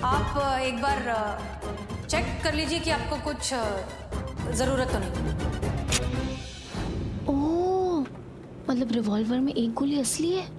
आप एक बार चेक कर लीजिए कि आपको कुछ जरूरत तो नहीं। ओह, मतलब रिवॉल्वर में एक गोली असली है।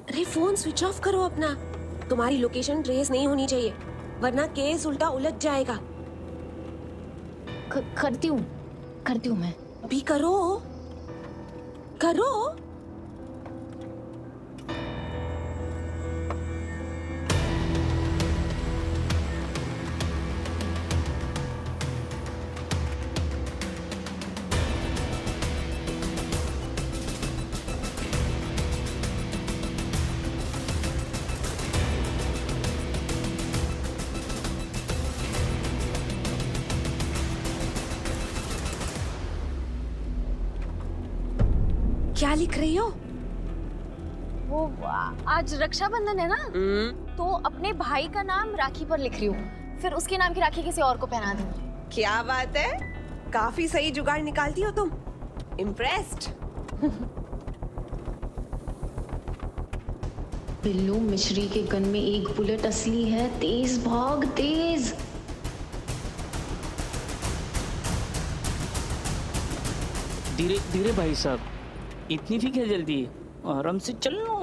अरे फोन स्विच ऑफ करो अपना। तुम्हारी लोकेशन ट्रेस नहीं होनी चाहिए, वरना केस उल्टा उलझ जाएगा। करती हूँ मैं। भी करो करो। क्या लिख रही हो? वो आज रक्षाबंधन है ना, तो अपने भाई का नाम राखी पर लिख रही हूँ, फिर उसके नाम की राखी किसी और को पहना दूंगी। क्या बात है, काफी सही जुगाड़ निकालती हो तुम। इम्प्रेस्ड। बिल्लू मिश्री के गन में एक बुलेट असली है। तेज भाग, तेज। धीरे धीरे भाई साहब, इतनी भी क्या जल्दी, आराम से चलो।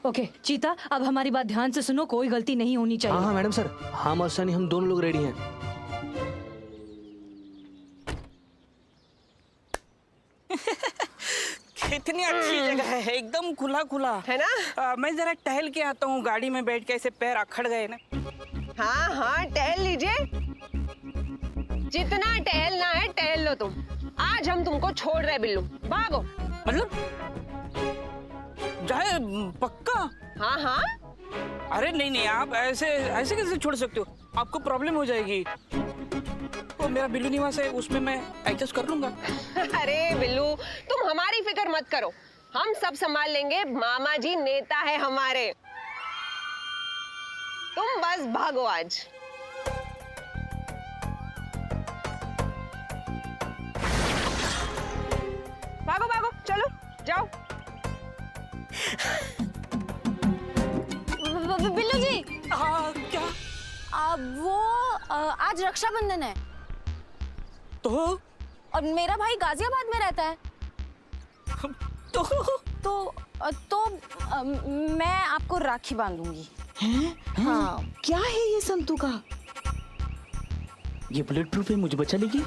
ओके चीता, अब हमारी बात ध्यान से सुनो, कोई गलती नहीं होनी चाहिए। हाँ मैडम सर, हम और सनी हम दोनों लोग रेडी हैं। कितनी अच्छी जगह है, एकदम खुला खुला है ना? मैं जरा टहल के आता हूँ, गाड़ी में बैठ के ऐसे पैर अखड़ गए ना। हाँ हाँ, टहल लीजिए, जितना टहलना है टहल लो तुम। आज हम तुमको छोड़ रहे बिल्लू, भागो। मतलब जाए पक्का? हाँ हाँ। अरे नहीं नहीं, आप ऐसे ऐसे कैसे छोड़ सकते हो, आपको प्रॉब्लम हो जाएगी। तो मेरा बिल्लू निवास है, उसमें मैं एडजस्ट कर लूंगा। अरे बिल्लू, तुम हमारी फिक्र मत करो, हम सब संभाल लेंगे। मामा जी नेता है हमारे, तुम बस भागो आज। भागो भागो, चलो जाओ। बिल्लू जी, हाँ क्या? वो आज रक्षाबंधन है तो और मेरा भाई गाजियाबाद में रहता है। तो मैं आपको राखी बांधूंगी। हाँ क्या है ये संतू का? ये बुलेट प्रूफ है, मुझे बचा लेगी।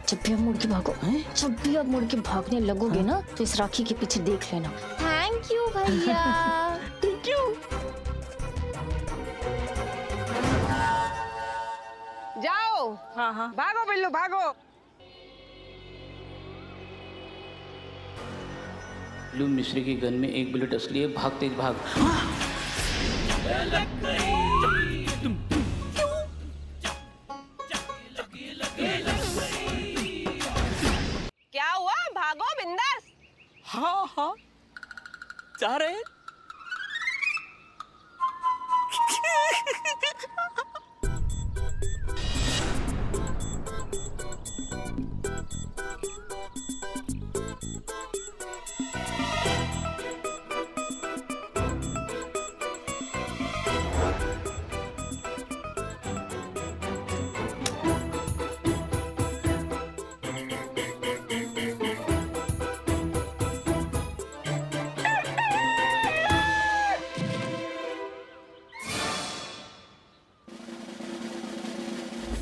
जब भी आप मुड़ के भागो, जब भी आप मुड़ के भागने लगोगे ना, तो इस राखी के पीछे देख लेना। थैंक यू भैया। Thank you. जाओ। हाँ हाँ, भागो बिल्लू भागो। बिल्लू मिश्री की गन में एक बुलेट असली है, भाग तेज भाग। क्या हुआ, भागो बिंदास। हाँ हाँ जा रहे हैं।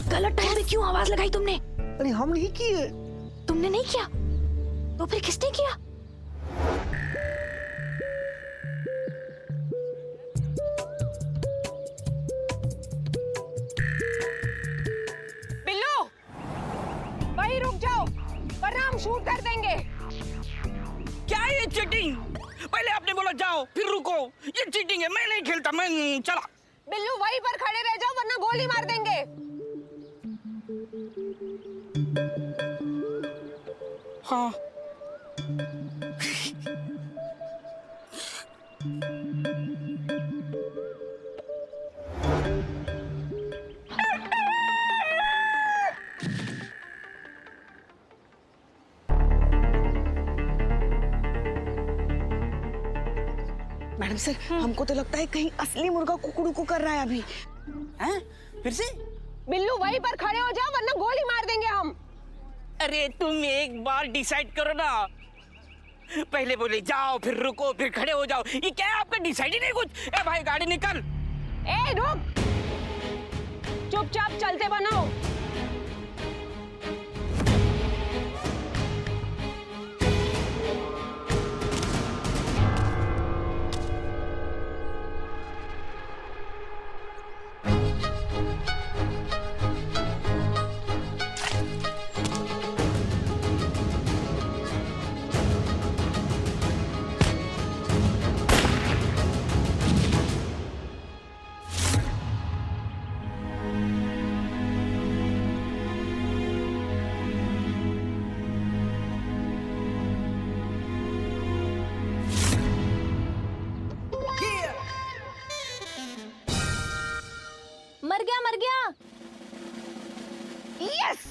गलत टाइम पे क्यों आवाज लगाई तुमने? अरे हम नहीं किए। तुमने नहीं किया तो फिर किसने किया? बिल्लू, वहीं रुक जाओ वरना हम शूट कर देंगे। क्या है ये चीटिंग? पहले आपने बोला जाओ फिर रुको, ये चीटिंग है। मैं नहीं खेलता, मैं चला। बिल्लू वहीं पर खड़े रह जाओ वरना गोली मार देंगे। हाँ मैडम सर, हमको तो लगता है कहीं असली मुर्गा कुकड़ू को कर रहा है अभी। हैं? फिर से? बिल्लू वहीं पर खड़े हो जाओ वरना गोली मार देंगे हम। अरे तुम एक बार डिसाइड करो ना। पहले बोले जाओ फिर रुको फिर खड़े हो जाओ, ये क्या है आपका? डिसाइड ही नहीं कुछ। ए भाई गाड़ी निकल। ए रुक, चुपचाप चलते बनो। मर गया। यस,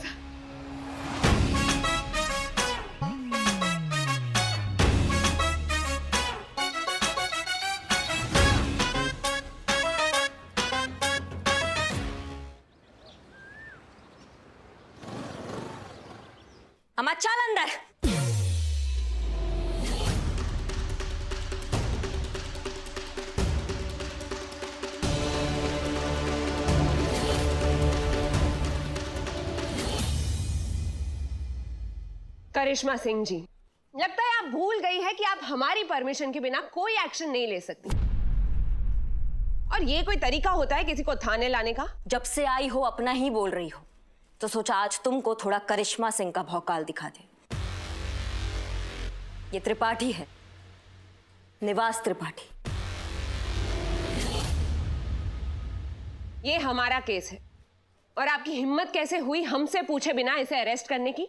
हम चल अंदर। करिश्मा सिंह जी, लगता है आप भूल गई है कि आप हमारी परमिशन के बिना कोई एक्शन नहीं ले सकती। और ये कोई तरीका होता है किसी को थाने लाने का? जब से आई हो अपना ही बोल रही हो, तो सोचा आज तुमको थोड़ा करिश्मा सिंह का भौकाल दिखा दे। ये त्रिपाठी है, निवास त्रिपाठी। ये हमारा केस है और आपकी हिम्मत कैसे हुई हमसे पूछे बिना इसे अरेस्ट करने की?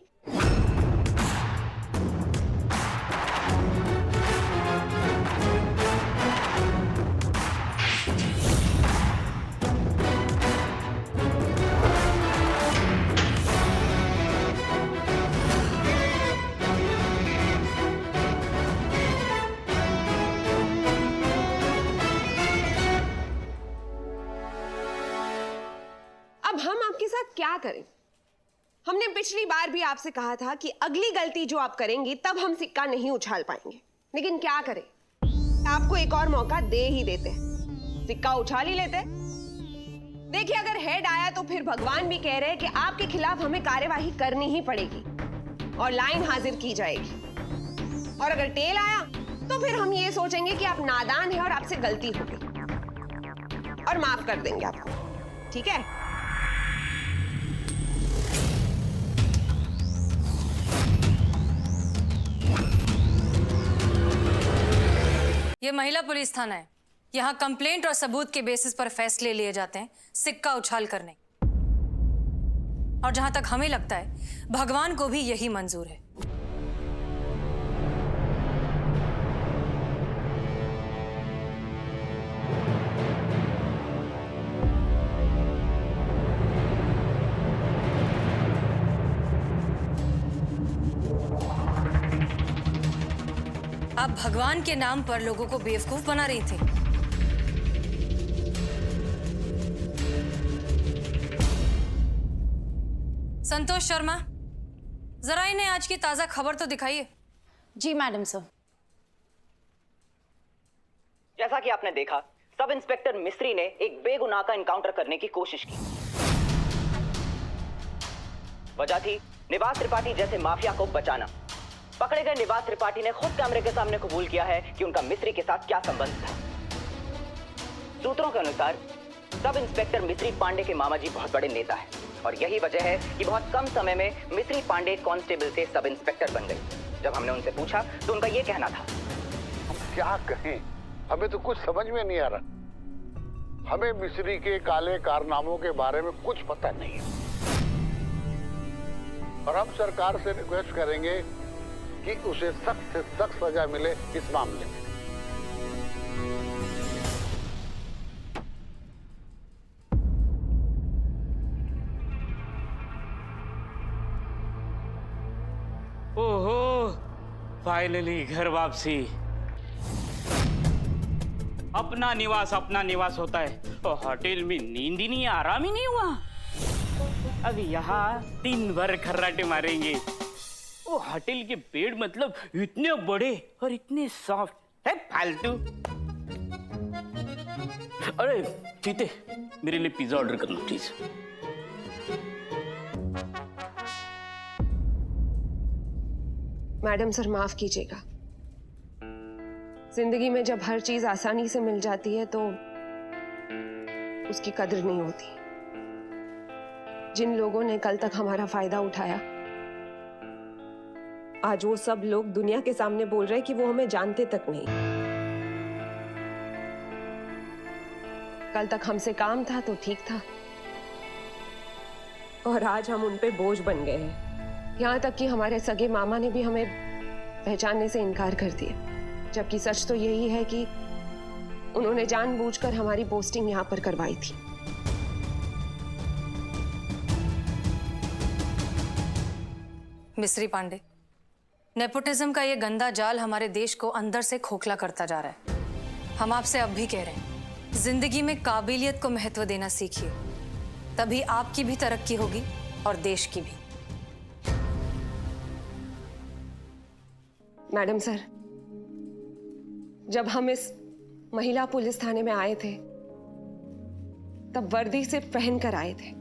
अब हम आपके साथ क्या करें? हमने पिछली बार भी आपसे कहा था कि अगली गलती जो आप करेंगी तब हम सिक्का नहीं उछाल पाएंगे, लेकिन क्या करें, आपको एक और मौका दे ही देते हैं, सिक्का उछाल ही लेते। देखिए, अगर हेड आया तो फिर भगवान भी कह रहे हैं कि आपके खिलाफ हमें कार्यवाही करनी ही पड़ेगी और लाइन हाजिर की जाएगी। और अगर टेल आया तो फिर हम ये सोचेंगे कि आप नादान हैं और आपसे गलती हो गई और माफ कर देंगे आपको, ठीक है? ये महिला पुलिस थाना है। यहाँ कंप्लेंट और सबूत के बेसिस पर फैसले लिए जाते हैं, सिक्का उछाल करने। और जहां तक हमें लगता है भगवान को भी यही मंजूर है। आप भगवान के नाम पर लोगों को बेवकूफ बना रही थी। संतोष शर्मा, जरा इन्हें आज की ताजा खबर तो दिखाइए। जी मैडम सर। जैसा कि आपने देखा, सब इंस्पेक्टर मिस्त्री ने एक बेगुनाह का एनकाउंटर करने की कोशिश की। वजह थी निवास त्रिपाठी जैसे माफिया को बचाना। पकड़े गए निवास त्रिपाठी ने खुद कैमरे के सामने कबूल किया है कि उनका मिस्री के साथ क्या संबंध था। सूत्रों के अनुसार सब इंस्पेक्टर मिस्री पांडे के मामा जी बहुत बड़े नेता है और यही वजह है कि बहुत कम समय में मिस्री पांडे कांस्टेबल से सब इंस्पेक्टर बन गई। जब हमने उनसे पूछा तो उनका ये कहना था, क्या कहें, हमें तो कुछ समझ में नहीं आ रहा। हमें मिस्री के काले कारनामों के बारे में कुछ पता नहीं है और हम सरकार से रिक्वेस्ट करेंगे कि उसे सख्त से सख्त सजा मिले इस मामले में। ओहो, फाइनली घर वापसी। अपना निवास होता है और होटल में नींद ही नहीं, आराम ही नहीं हुआ। अब यहाँ दिन भर खर्राटे मारेंगे। वो होटल के बेड मतलब इतने बड़े और इतने सॉफ्ट है, फालतू। अरे चीते, मेरे लिए पिज्जा ऑर्डर कर लो प्लीज। मैडम सर, माफ कीजिएगा। जिंदगी में जब हर चीज आसानी से मिल जाती है तो उसकी कदर नहीं होती। जिन लोगों ने कल तक हमारा फायदा उठाया, आज वो सब लोग दुनिया के सामने बोल रहे हैं कि वो हमें जानते तक नहीं। कल तक हमसे काम था तो ठीक था और आज हम उन पे बोझ बन गए हैं। यहाँ तक कि हमारे सगे मामा ने भी हमें पहचानने से इनकार कर दिया, जबकि सच तो यही है कि उन्होंने जानबूझकर हमारी पोस्टिंग यहाँ पर करवाई थी। मिस्री पांडे, नेपोटिज्म का ये गंदा जाल हमारे देश को अंदर से खोखला करता जा रहा है। हम आपसे अब भी कह रहे हैं, जिंदगी में काबिलियत को महत्व देना सीखिए, तभी आपकी भी तरक्की होगी और देश की भी। मैडम सर, जब हम इस महिला पुलिस थाने में आए थे तब वर्दी सिर्फ पहन कर आए थे,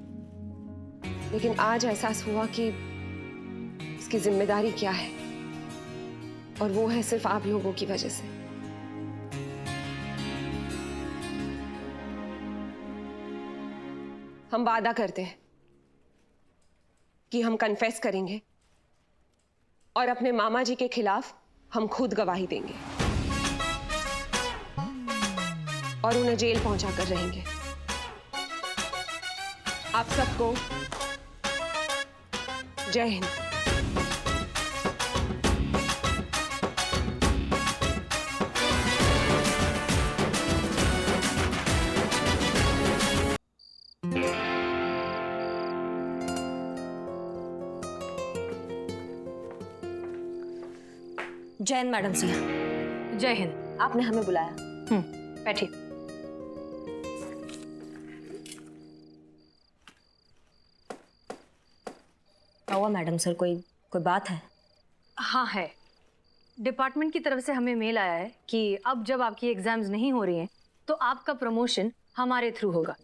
लेकिन आज एहसास हुआ कि इसकी जिम्मेदारी क्या है, और वो है सिर्फ आप लोगों की वजह से। हम वादा करते हैं कि हम कन्फेस करेंगे और अपने मामा जी के खिलाफ हम खुद गवाही देंगे और उन्हें जेल पहुंचाकर रहेंगे। आप सबको जय हिंद। जैन मैडम जी, जय हिंद। आपने हमें बुलाया। बैठिए। क्या हुआ मैडम सर, कोई बात है? हाँ है। डिपार्टमेंट की तरफ से हमें मेल आया है कि अब जब आपकी एग्जाम्स नहीं हो रही हैं तो आपका प्रमोशन हमारे थ्रू होगा,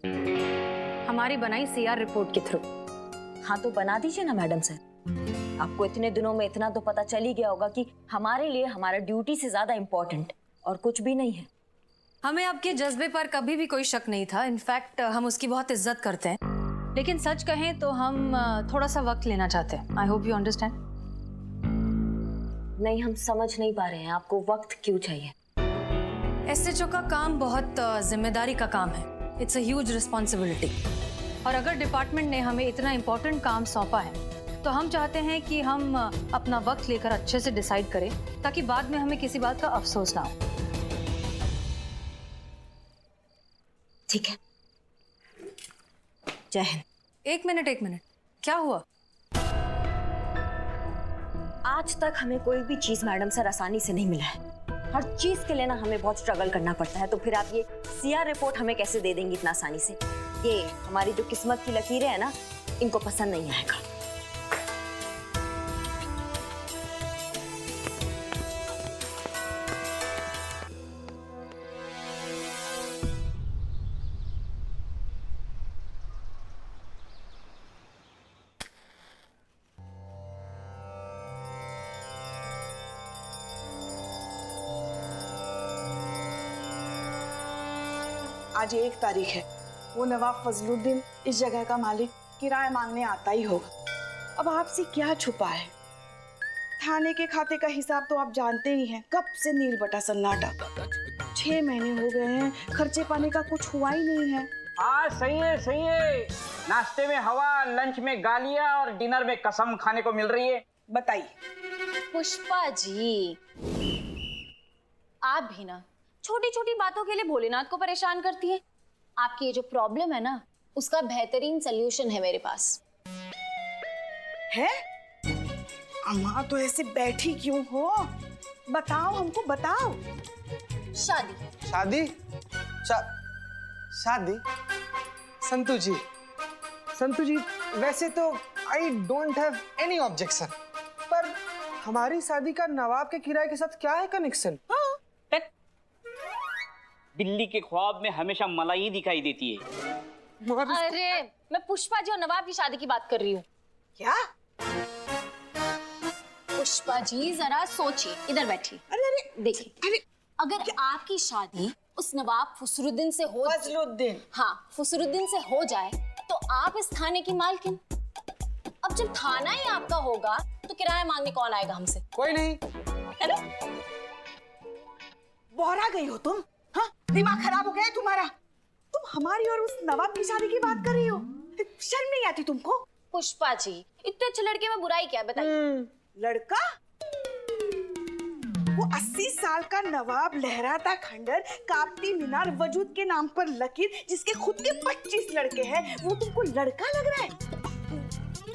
हमारी बनाई सीआर रिपोर्ट के थ्रू। हाँ तो बना दीजिए ना मैडम सर। आपको इतने दिनों में इतना तो पता चल ही गया होगा कि हमारे लिए हमारा ड्यूटी से ज्यादा इम्पोर्टेंट और कुछ भी नहीं है। हमें आपके जज्बे पर कभी भी कोई शक नहीं था। इनफैक्ट हम उसकी बहुत इज्जत करते हैं, लेकिन सच कहें तो हम थोड़ा सा वक्त लेना चाहते हैं। I hope you understand. नहीं, हम समझ नहीं पा रहे हैं आपको वक्त क्यों चाहिए। एसएचओ का काम बहुत जिम्मेदारी का काम है। इट्स अ ह्यूज रिस्पॉन्सिबिलिटी, और अगर डिपार्टमेंट ने हमें इतना इम्पोर्टेंट काम सौंपा है तो हम चाहते हैं कि हम अपना वक्त लेकर अच्छे से डिसाइड करें, ताकि बाद में हमें किसी बात का अफसोस ना हो। ठीक है, जय हिंद। एक मिनट, क्या हुआ? आज तक हमें कोई भी चीज मैडम सर आसानी से नहीं मिला है। हर चीज के लिए ना हमें बहुत स्ट्रगल करना पड़ता है, तो फिर आप ये सीआर रिपोर्ट हमें कैसे दे देंगी इतना आसानी से? ये हमारी जो किस्मत की लकीरें हैं ना, इनको पसंद नहीं आएगा। आज 1 तारीख है। वो नवाब फजलुद्दीन इस जगह का मालिक किराया मांगने आता ही होगा। अब आपसे क्या छुपा है? थाने के खाते का हिसाब तो आप जानते ही हैं, कब से नील बटा सन्नाटा। 6 महीने हो गए हैं, खर्चे पाने का कुछ हुआ ही नहीं है। हाँ सही है सही है। नाश्ते में हवा, लंच में गालियां और डिनर में कसम खाने को मिल रही है। बताइए। पुष्पा जी, आप भी ना छोटी छोटी बातों के लिए भोलेनाथ को परेशान करती हैं। आपकी ये जो प्रॉब्लम है ना, उसका बेहतरीन सलूशन है मेरे पास। है? अम्मा तो ऐसे बैठी क्यों हो? बताओ, हमको बताओ। शादी। शादी? शादी? संतु जी, वैसे तो I don't have any objection, पर हमारी शादी का नवाब के किराए के साथ क्या है कनेक्शन? बिल्ली के ख्वाब में हमेशा मलाई दिखाई देती है। अरे मैं पुष्पा जी और नवाब की शादी की बात कर रही हूँ। क्या? पुष्पा जी जरा सोचिए, इधर बैठिए। अरे देखिए, अरे अगर आपकी शादी उस नवाब फसरुद्दीन से हो, फजलुद्दीन, हाँ फसरुद्दीन से हो जाए तो आप इस थाने की मालकिन। अब जब थाना ही आपका होगा तो किराया मांगने कौन आएगा हमसे? कोई नहीं। है ना? बोरा गई हो तुम? हाँ, दिमाग खराब हो गया है तुम्हारा? तुम हमारी और उस नवाब की शादी की बात कर रही हो? शर्म नहीं आती तुमको? पुष्पा जी, इतने अच्छे लड़के में बुराई क्या है बताइए? लड़का? वो 80 साल का नवाब, लहराता खंडर, कापती मीनार, वजूद के नाम पर लकीर, जिसके खुद के 25 लड़के हैं, वो तुमको लड़का लग रहा है?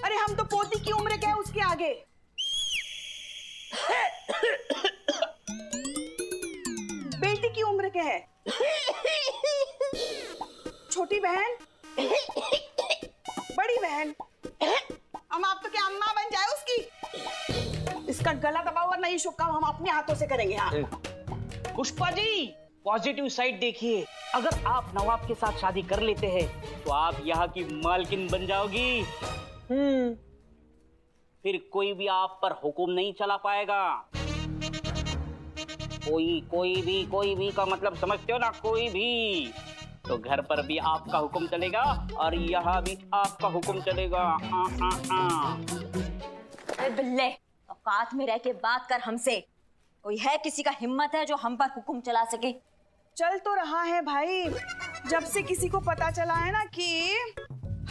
अरे हम तो पोती की उम्र के हैं उसके आगे। बेटी की उम्र के है। छोटी बहन, बड़ी बहन, हम आप तो क्या अम्मा बन जाए उसकी? इसका गला दबा हुआ नहीं शुक्का हम अपने हाथों से करेंगे। हाँ पुष्पा जी, पॉजिटिव साइड देखिए। अगर आप नवाब के साथ शादी कर लेते हैं तो आप यहाँ की मालकिन बन जाओगी। फिर कोई भी आप पर हुक्म नहीं चला पाएगा। कोई भी का मतलब समझते हो ना? कोई भी। तो घर पर भी आपका हुक्म चलेगा और यहाँ भी आपका हुक्म चलेगा। अरे बिल्ले, औकात में रह के बात कर हमसे। कोई है किसी का हिम्मत है जो हम पर हुक्म चला सके? चल तो रहा है भाई। जब से किसी को पता चला है ना कि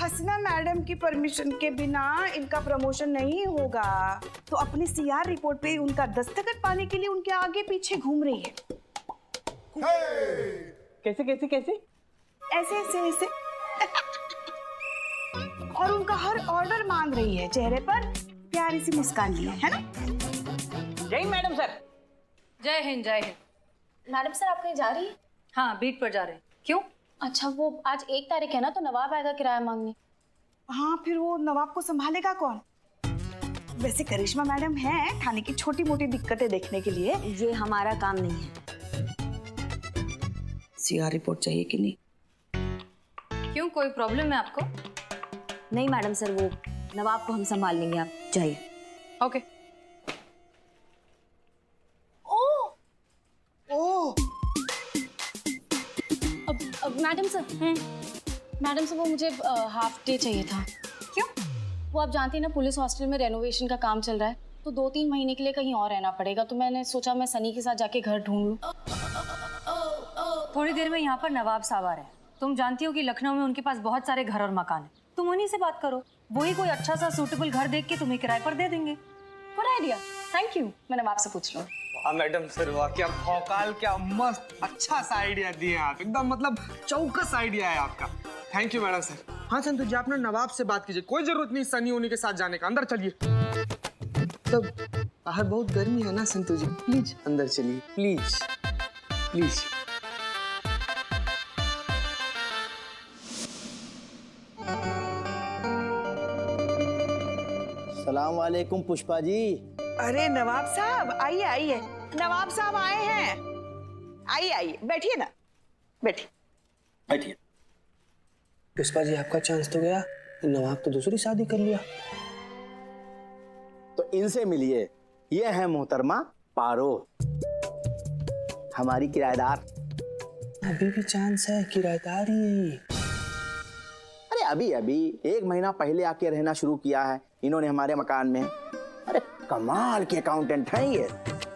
हसना मैडम की परमिशन के बिना इनका प्रमोशन नहीं होगा, तो अपनी सीआर रिपोर्ट पे उनका दस्तखत पाने के लिए उनके आगे पीछे घूम रही है। कैसे कैसे कैसे? ऐसे ऐसे ऐसे। और उनका हर ऑर्डर मांग रही है, चेहरे पर प्यारी सी मुस्कान लिए, है ना? जय हिंद मैडम सर। जय हिंद जय हिंद। मैडम सर, आप कहीं जा रही है? हाँ, बीट पर जा रहे हैं। क्यों? अच्छा, वो आज 1 तारीख है ना, तो नवाब आएगा किराया मांगने। हाँ, फिर वो नवाब को संभालेगा कौन? वैसे करिश्मा मैडम है थाने की छोटी मोटी दिक्कतें देखने के लिए। ये हमारा काम नहीं है। सीआर रिपोर्ट चाहिए कि नहीं? क्यों, कोई प्रॉब्लम है आपको? नहीं मैडम सर, वो नवाब को हम संभाल लेंगे, आप जाइए। ओके। अब मैडम सर, वो मुझे हाफ डे चाहिए था। क्यों? वो आप जानती हैं ना, पुलिस हॉस्टल में रेनोवेशन का काम चल रहा है, तो 2-3 महीने के लिए कहीं और रहना पड़ेगा। तो मैंने सोचा मैं सनी के साथ जाके घर ढूंढ लूं। थोड़ी देर में यहाँ पर नवाब साहब आ रहे हैं। तुम जानती हो कि लखनऊ में उनके पास बहुत सारे घर और मकान है। तुम उन्हीं से बात करो, वही कोई अच्छा सा सूटेबल घर देख के तुम्हें किराए पर दे देंगे। Good idea, thank you. मैं नवाब से पूछ लूँ। हाँ मैडम सर, वाह क्या भौकाल, क्या मस्त अच्छा सा आइडिया दिए आप। एकदम मतलब चौकस आइडिया है आपका। Thank you madam sir. हाँ संतु जी, आप ना नवाब से बात कीजिए। कोई जरूरत नहीं सनी उन्हीं के साथ जाने का। अंदर चलिए। तब बाहर बहुत गर्मी है ना संतु जी, प्लीज अंदर चलिए, प्लीज प्लीज। सलाम वालेकुम पुष्पा जी। अरे नवाब साहब, आइए आइए। नवाब साहब आए हैं। आइए आइए, बैठिए ना, बैठिए बैठिए। पुष्पा जी, आपका चांस तो गया। नवाब तो दूसरी शादी कर लिया। तो इनसे मिलिए, ये है मोहतरमा पारो, हमारी किराएदार। अभी भी चांस है, किराएदार ही। अरे अभी अभी 1 महीना पहले आके रहना शुरू किया है इन्होंने हमारे मकान में। अरे कमाल के अकाउंटेंट हैं ये।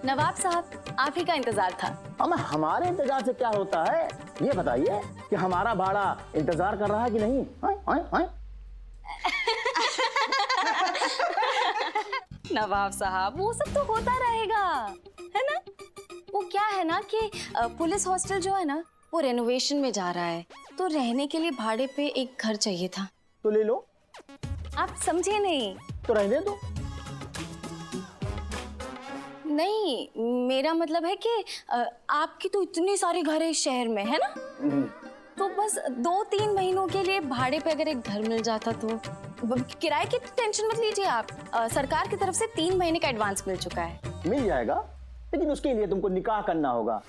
नवाब साहब, आप ही का इंतजार था। अब हमारे इंतजार से क्या होता है, ये बताइए कि हमारा भाड़ा इंतजार कर रहा है कि नहीं? आए? नवाब साहब, वो सब तो होता रहेगा, है ना? वो क्या है ना कि पुलिस हॉस्टल जो है ना, वो रेनोवेशन में जा रहा है, तो रहने के लिए भाड़े पे एक घर चाहिए था। तो ले लो। आप समझे नहीं। तो रहने दो। नहीं, मेरा मतलब है कि आपकी तो इतनी सारी घर है इस शहर में, है ना? तो बस 2-3 महीनों के लिए भाड़े पे अगर एक घर मिल जाता तो। किराए की टेंशन मत लीजिए आप, सरकार की तरफ से 3 महीने का एडवांस मिल चुका है। मिल जाएगा, लेकिन उसके लिए तुमको निकाह करना होगा।